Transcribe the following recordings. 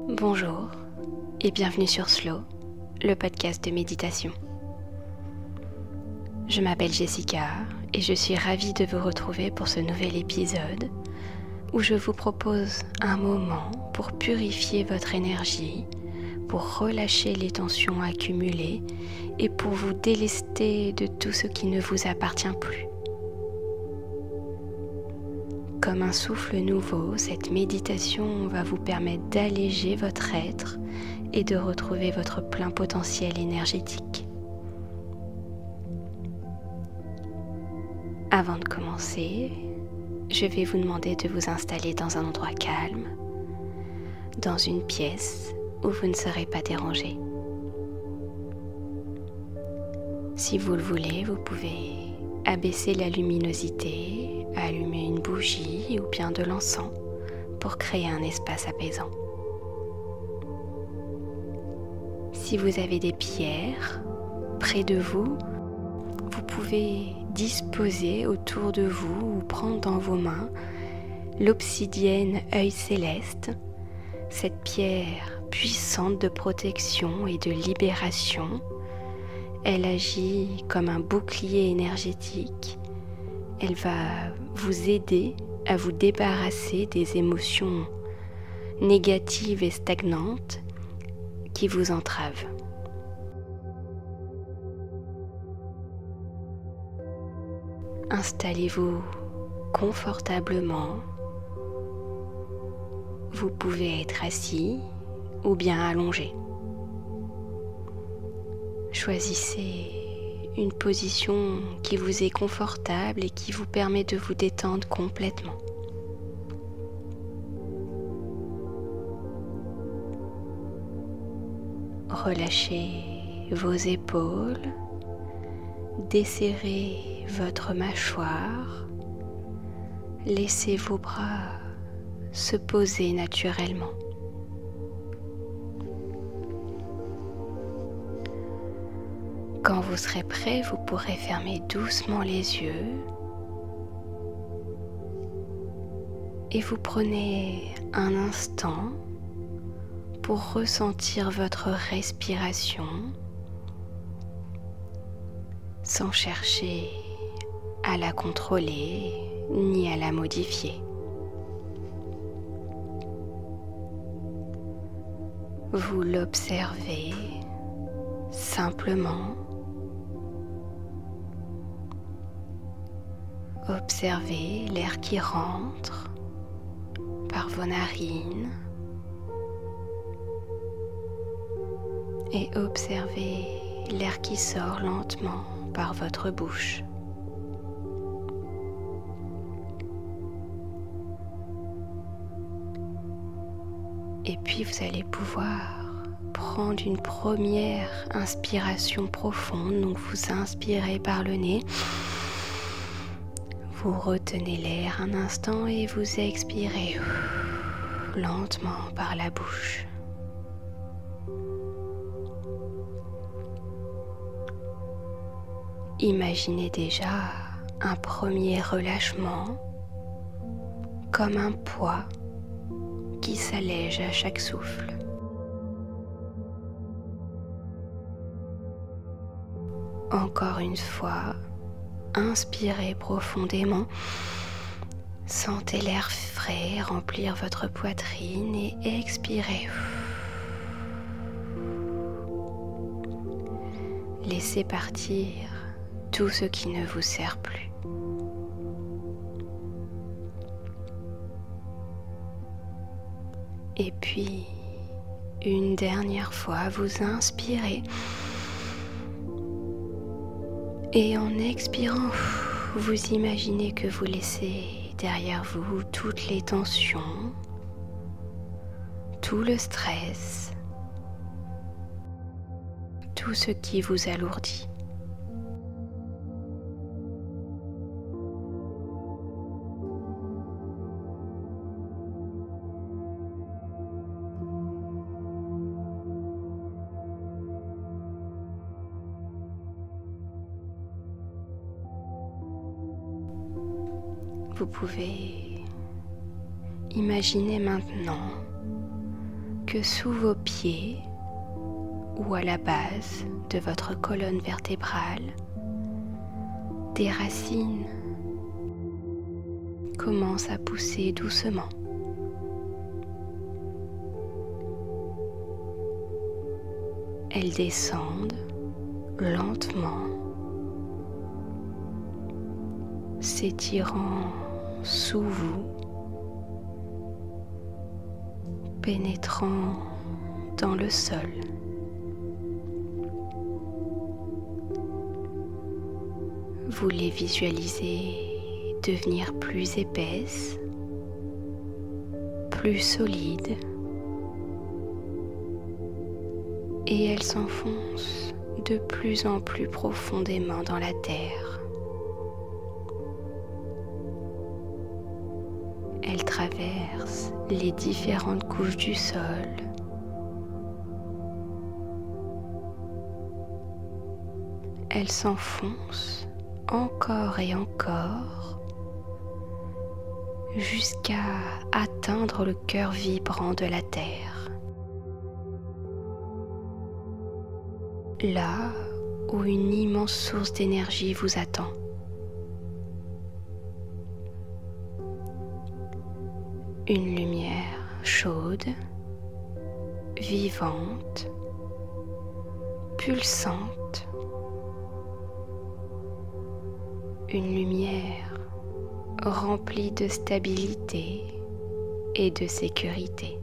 Bonjour et bienvenue sur Slow, le podcast de méditation. Je m'appelle Jessica et je suis ravie de vous retrouver pour ce nouvel épisode où je vous propose un moment pour purifier votre énergie, pour relâcher les tensions accumulées et pour vous délester de tout ce qui ne vous appartient plus. Comme un souffle nouveau, cette méditation va vous permettre d'alléger votre être et de retrouver votre plein potentiel énergétique. Avant de commencer, je vais vous demander de vous installer dans un endroit calme, dans une pièce où vous ne serez pas dérangé. Si vous le voulez, vous pouvez abaisser la luminosité, allumer une bougie ou bien de l'encens pour créer un espace apaisant. Si vous avez des pierres près de vous, vous pouvez disposer autour de vous ou prendre dans vos mains l'obsidienne œil céleste, cette pierre puissante de protection et de libération. Elle agit comme un bouclier énergétique. Elle va vous aider à vous débarrasser des émotions négatives et stagnantes qui vous entravent. Installez-vous confortablement. Vous pouvez être assis ou bien allongé. Choisissez une position qui vous est confortable et qui vous permet de vous détendre complètement. Relâchez vos épaules, desserrez votre mâchoire, laissez vos bras se poser naturellement. Quand vous serez prêt, vous pourrez fermer doucement les yeux et vous prenez un instant pour ressentir votre respiration sans chercher à la contrôler ni à la modifier. Vous l'observez simplement. Observez l'air qui rentre par vos narines et observez l'air qui sort lentement par votre bouche. Et puis vous allez pouvoir prendre une première inspiration profonde. Donc vous inspirez par le nez. Vous retenez l'air un instant et vous expirez lentement par la bouche. Imaginez déjà un premier relâchement comme un poids qui s'allège à chaque souffle. Encore une fois, inspirez profondément, sentez l'air frais remplir votre poitrine et expirez. Laissez partir tout ce qui ne vous sert plus. Et puis, une dernière fois, vous inspirez. Et en expirant, vous imaginez que vous laissez derrière vous toutes les tensions, tout le stress, tout ce qui vous alourdit. Vous pouvez imaginer maintenant que sous vos pieds ou à la base de votre colonne vertébrale, des racines commencent à pousser doucement. Elles descendent lentement, s'étirant sous vous, pénétrant dans le sol. Vous les visualisez devenir plus épaisses, plus solides, et elles s'enfoncent de plus en plus profondément dans la terre. Elles traversent les différentes couches du sol. Elles s'enfoncent encore et encore jusqu'à atteindre le cœur vibrant de la terre. Là où une immense source d'énergie vous attend. Une lumière chaude, vivante, pulsante. Une lumière remplie de stabilité et de sécurité.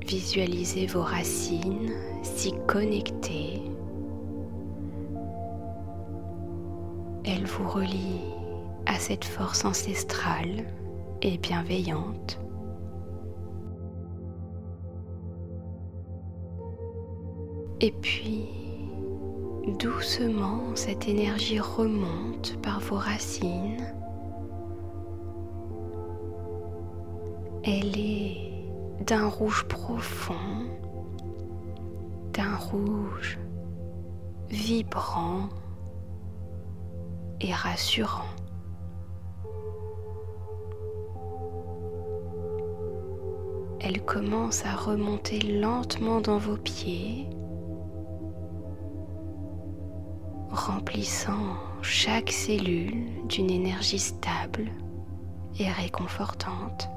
Visualisez vos racines s'y connecter. Elles vous relient à cette force ancestrale et bienveillante. Et puis, doucement, cette énergie remonte par vos racines. Elle est d'un rouge profond, d'un rouge vibrant et rassurant. Elle commence à remonter lentement dans vos pieds, remplissant chaque cellule d'une énergie stable et réconfortante.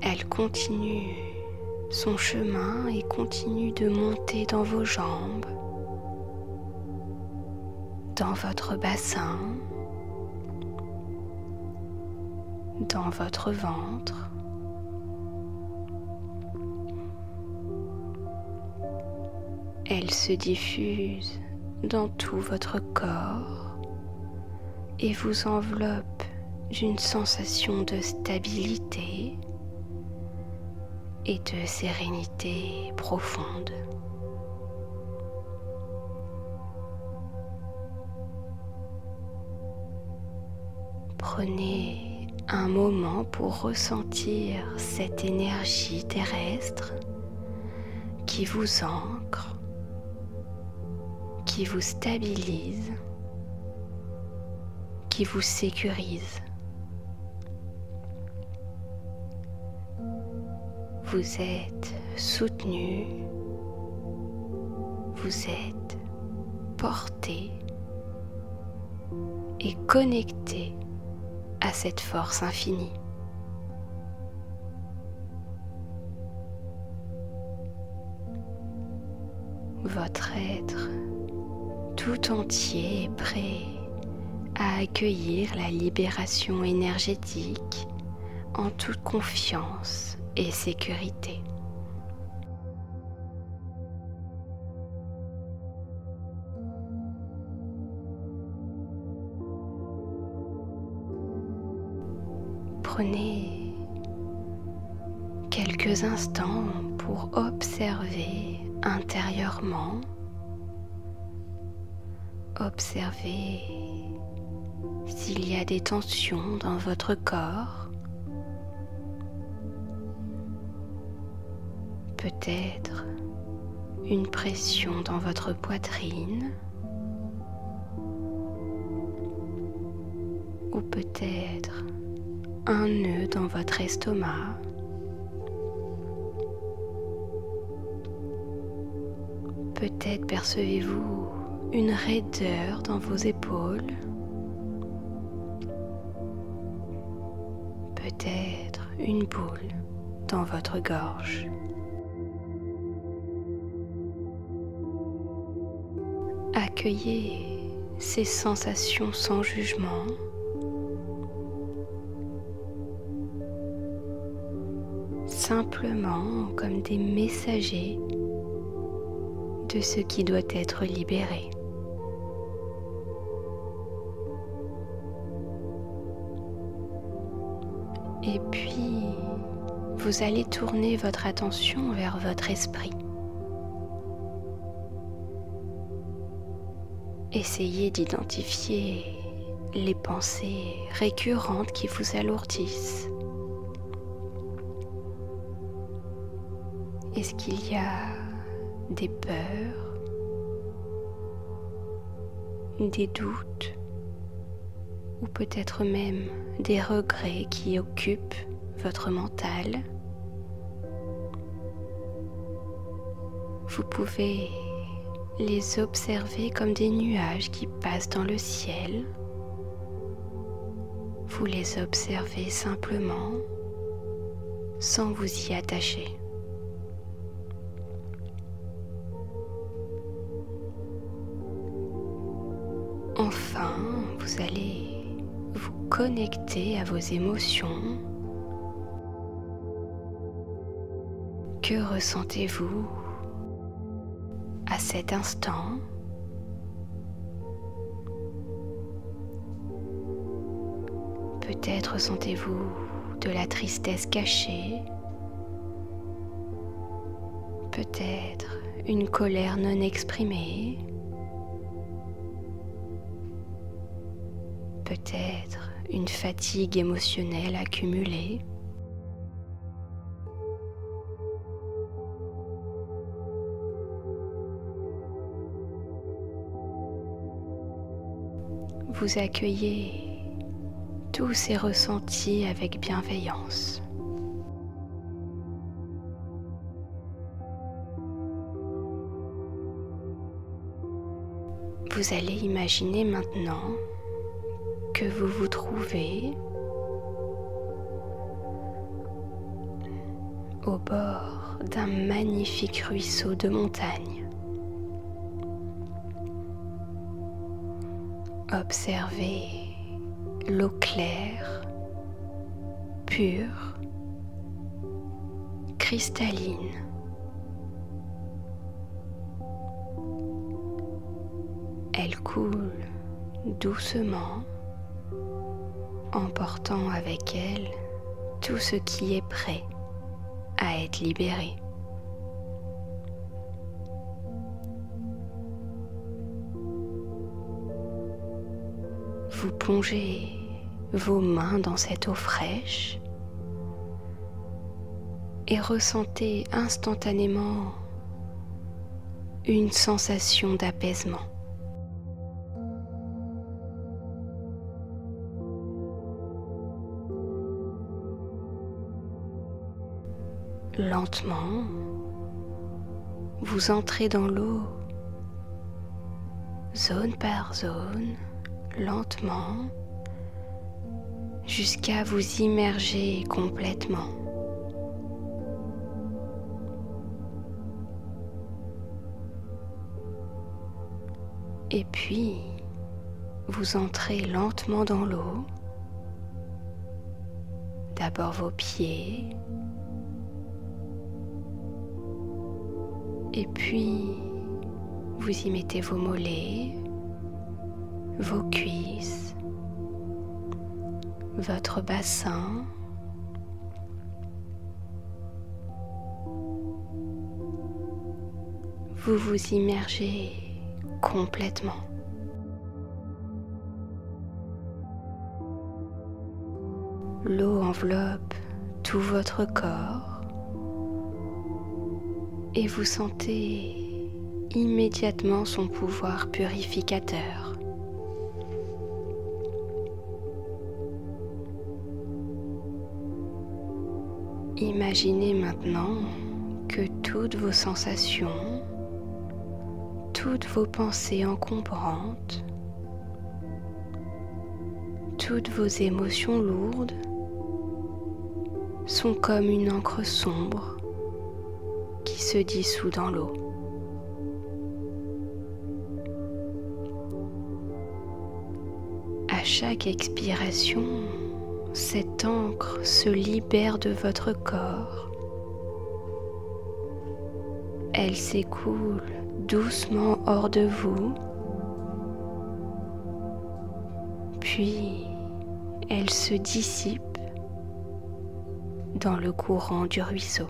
Elle continue son chemin et continue de monter dans vos jambes, dans votre bassin, dans votre ventre. Elle se diffuse dans tout votre corps et vous enveloppe d'une sensation de stabilité et de sérénité profonde. Prenez un moment pour ressentir cette énergie terrestre qui vous ancre, qui vous stabilise, qui vous sécurise. Vous êtes soutenu, vous êtes porté et connecté à cette force infinie. Votre être tout entier est prêt à accueillir la libération énergétique en toute confiance et sécurité. Prenez quelques instants pour observer intérieurement, observer s'il y a des tensions dans votre corps, peut-être une pression dans votre poitrine, ou peut-être un nœud dans votre estomac. Peut-être percevez-vous une raideur dans vos épaules. Peut-être une boule dans votre gorge. Accueillez ces sensations sans jugement. Simplement comme des messagers de ce qui doit être libéré. Et puis, vous allez tourner votre attention vers votre esprit. Essayez d'identifier les pensées récurrentes qui vous alourdissent. Est-ce qu'il y a des peurs, des doutes ou peut-être même des regrets qui occupent votre mental? Vous pouvez les observer comme des nuages qui passent dans le ciel. Vous les observez simplement sans vous y attacher. Enfin, vous allez vous connecter à vos émotions. Que ressentez-vous à cet instant? Peut-être ressentez-vous de la tristesse cachée, peut-être une colère non exprimée, peut-être une fatigue émotionnelle accumulée. Vous accueillez tous ces ressentis avec bienveillance. Vous allez imaginer maintenant que vous vous trouvez au bord d'un magnifique ruisseau de montagne. Observez l'eau claire, pure, cristalline. Elle coule doucement, emportant avec elle tout ce qui est prêt à être libéré. Vous plongez vos mains dans cette eau fraîche et ressentez instantanément une sensation d'apaisement. Lentement, vous entrez dans l'eau, zone par zone, lentement, jusqu'à vous immerger complètement. Et puis, vous entrez lentement dans l'eau, d'abord vos pieds, et puis vous y mettez vos mollets, vos cuisses, votre bassin, vous vous immergez complètement. L'eau enveloppe tout votre corps et vous sentez immédiatement son pouvoir purificateur. Imaginez maintenant que toutes vos sensations, toutes vos pensées encombrantes, toutes vos émotions lourdes sont comme une encre sombre qui se dissout dans l'eau. À chaque expiration, cette encre se libère de votre corps. Elle s'écoule doucement hors de vous, puis elle se dissipe dans le courant du ruisseau.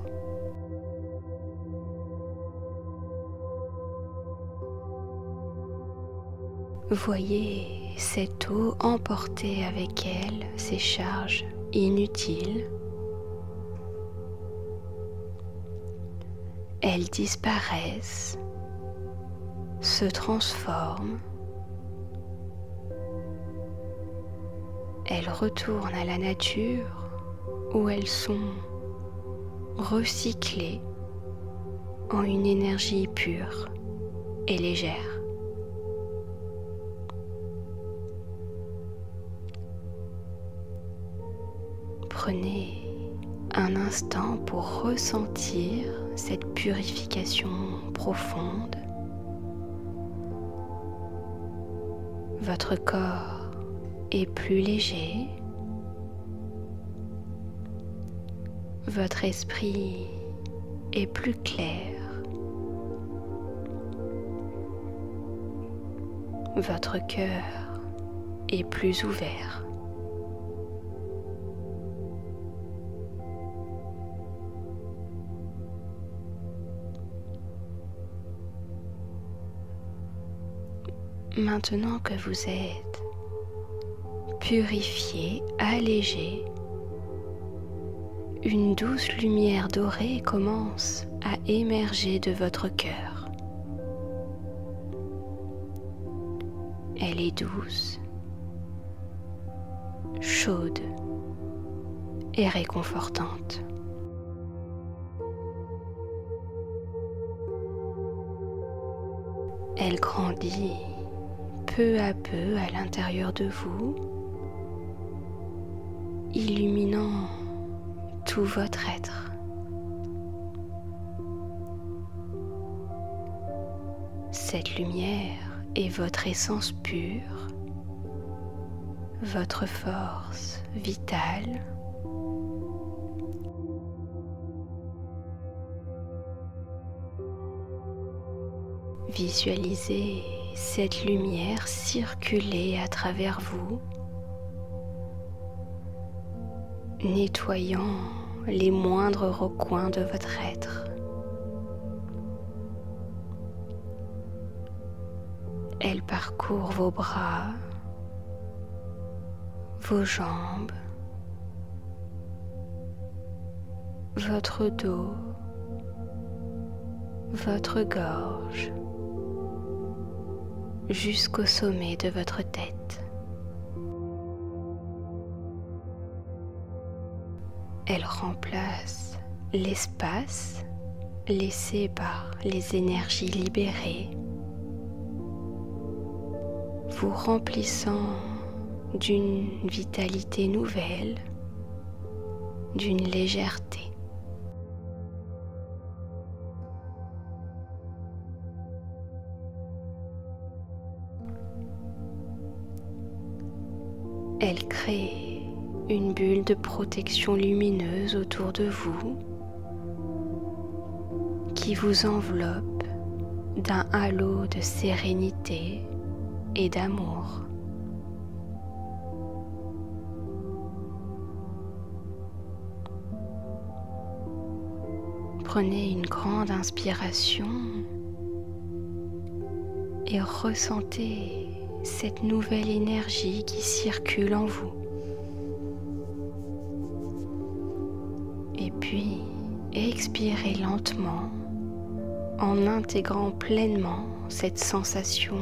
Voyez cette eau emporter avec elle ses charges inutiles. Elles disparaissent, se transforment. Elles retournent à la nature où elles sont recyclées en une énergie pure et légère. Prenez un instant pour ressentir cette purification profonde. Votre corps est plus léger. Votre esprit est plus clair. Votre cœur est plus ouvert. Maintenant que vous êtes purifié, allégé, une douce lumière dorée commence à émerger de votre cœur. Elle est douce, chaude et réconfortante. Elle grandit peu à peu à l'intérieur de vous, illuminant tout votre être. Cette lumière est votre essence pure, votre force vitale. Visualisez cette lumière circuler à travers vous, nettoyant les moindres recoins de votre être. Elle parcourt vos bras, vos jambes, votre dos, votre gorge, jusqu'au sommet de votre tête. Elle remplace l'espace laissé par les énergies libérées, vous remplissant d'une vitalité nouvelle, d'une légèreté. Elle crée une bulle de protection lumineuse autour de vous qui vous enveloppe d'un halo de sérénité et d'amour. Prenez une grande inspiration et ressentez cette nouvelle énergie qui circule en vous. Et puis, expirez lentement en intégrant pleinement cette sensation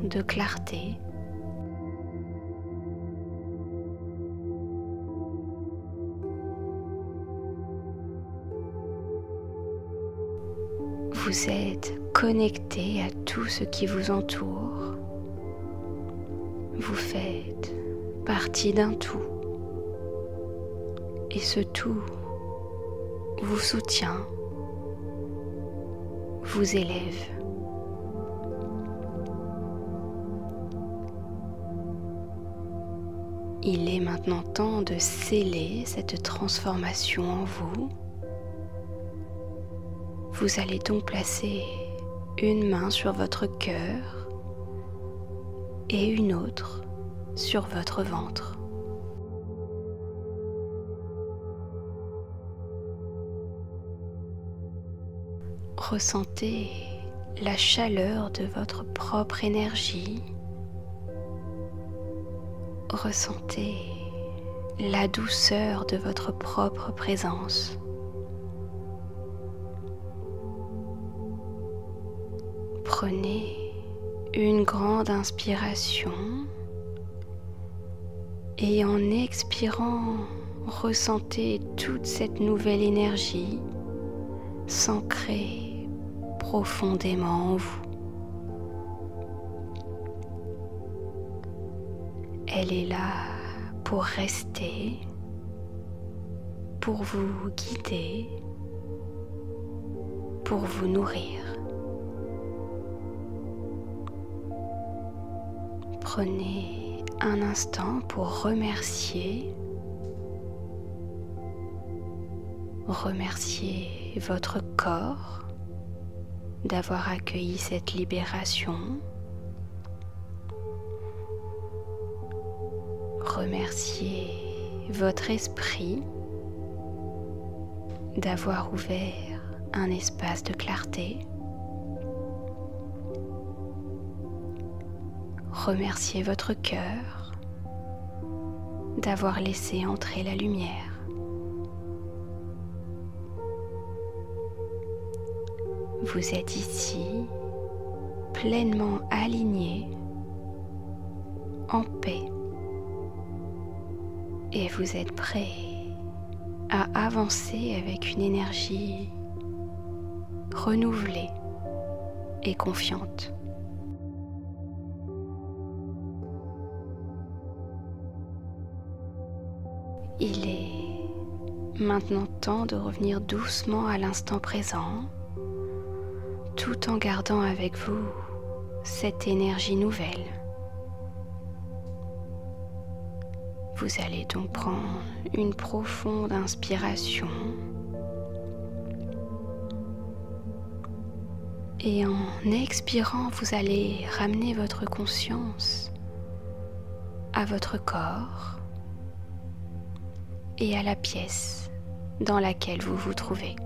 de clarté. Vous êtes connecté à tout ce qui vous entoure. Vous faites partie d'un tout. Et ce tout vous soutient, vous élève. Il est maintenant temps de sceller cette transformation en vous. Vous allez donc placer une main sur votre cœur et une autre sur votre ventre. Ressentez la chaleur de votre propre énergie. Ressentez la douceur de votre propre présence. Prenez une grande inspiration et en expirant, ressentez toute cette nouvelle énergie s'ancrer profondément en vous. Elle est là pour rester, pour vous guider, pour vous nourrir. Prenez un instant pour remercier votre corps d'avoir accueilli cette libération. Remerciez votre esprit d'avoir ouvert un espace de clarté. Remerciez votre cœur d'avoir laissé entrer la lumière. Vous êtes ici pleinement aligné, en paix, et vous êtes prêt à avancer avec une énergie renouvelée et confiante. Il est maintenant temps de revenir doucement à l'instant présent, tout en gardant avec vous cette énergie nouvelle. Vous allez donc prendre une profonde inspiration et en expirant, vous allez ramener votre conscience à votre corps et à la pièce dans laquelle vous vous trouvez.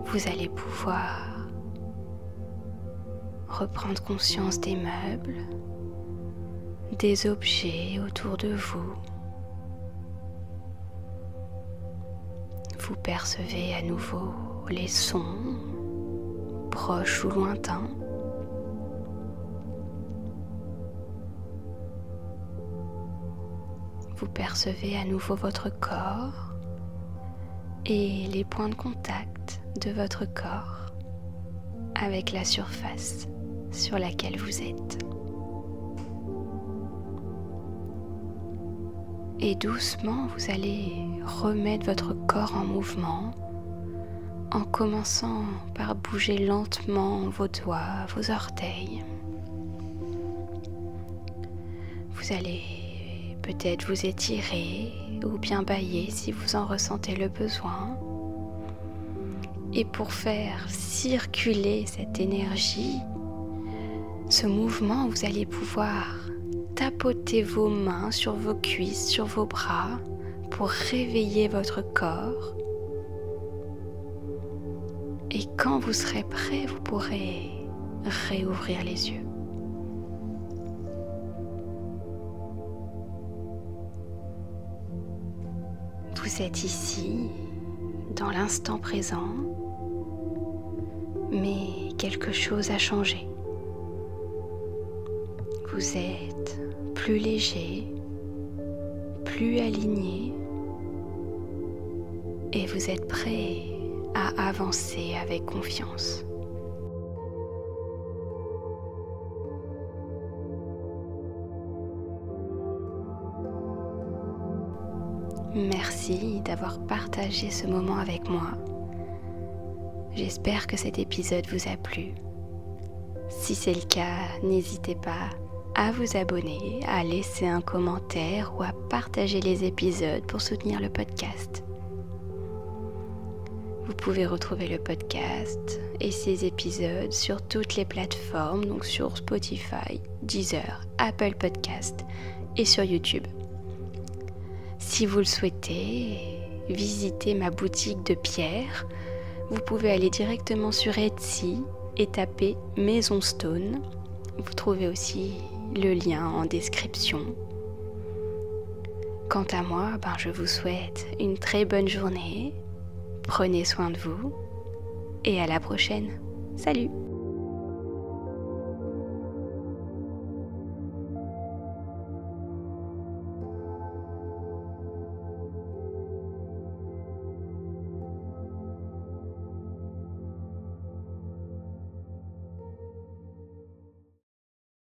Vous allez pouvoir reprendre conscience des meubles, des objets autour de vous. Vous percevez à nouveau les sons, proches ou lointains. Vous percevez à nouveau votre corps et les points de contact de votre corps avec la surface sur laquelle vous êtes. Et doucement, vous allez remettre votre corps en mouvement en commençant par bouger lentement vos doigts, vos orteils. Vous allez peut-être vous étirer ou bien bâiller si vous en ressentez le besoin. Et pour faire circuler cette énergie, ce mouvement, vous allez pouvoir tapoter vos mains sur vos cuisses, sur vos bras pour réveiller votre corps. Et quand vous serez prêt, vous pourrez réouvrir les yeux. Vous êtes ici, dans l'instant présent, mais quelque chose a changé. Vous êtes plus léger, plus aligné et vous êtes prêt à avancer avec confiance. Merci d'avoir partagé ce moment avec moi. J'espère que cet épisode vous a plu. Si c'est le cas, n'hésitez pas à vous abonner, à laisser un commentaire ou à partager les épisodes pour soutenir le podcast. Vous pouvez retrouver le podcast et ses épisodes sur toutes les plateformes, donc sur Spotify, Deezer, Apple Podcast et sur YouTube. Si vous le souhaitez, visitez ma boutique de pierre. Vous pouvez aller directement sur Etsy et taper Maison Stone. Vous trouvez aussi le lien en description. Quant à moi, je vous souhaite une très bonne journée. Prenez soin de vous et à la prochaine. Salut!